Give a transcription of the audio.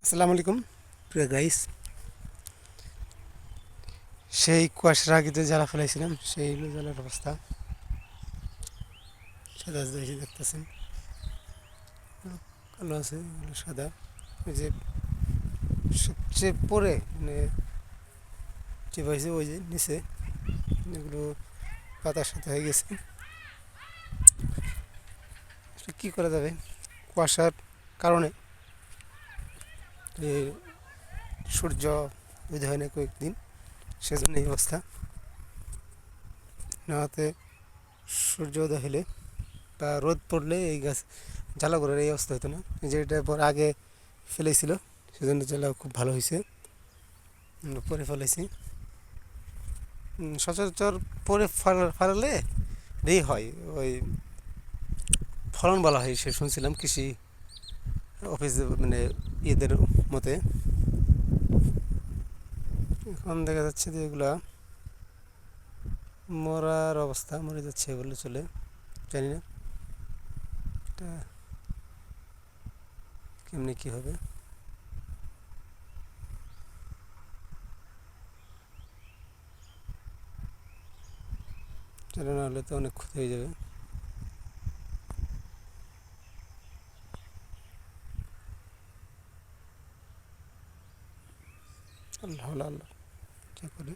আসসালামু আলাইকুম প্রিয় গাইস। সেই কুয়াশার আগেতে জ্বালা ফেলাইছিলাম, সেই হলো জ্বালার অবস্থা। সাদা সাদা এই যে দেখতেছেন, কালো আছে, এগুলো সাদা। ওই যে সবচেয়ে পরে মানে চিপাইছে ওই যে নিচে, এগুলো পাতার সাথে হয়ে গেছে। আসলে কী করা যাবে, কুয়াশার কারণে এই সূর্য উদয় হয় না কয়েকদিন, সেজন্য এই অবস্থা। নাতে সূর্য উদয় হলে বা রোদ পড়লে এই গাছ জ্বালা করার এই অবস্থা হতো না। এই যে এটা পর আগে ফেলেছিল, সেজন্য জ্বালা খুব ভালো হয়েছে। পরে ফেলেছি সচরাচর পরে ফালালে এই হয় ওই ফলন বলা হয়, সে শুনছিলাম কৃষি অফিস মানে ইয়েদের মতে। এখন দেখা যাচ্ছে যে এগুলা মরার অবস্থা, মরে যাচ্ছে বলে চলে, জানি না এটা কেমনি কী হবে। এটা না হলে তো অনেক ক্ষতি হয়ে যাবে। আল্লাহ আল্লাহ, কী করি।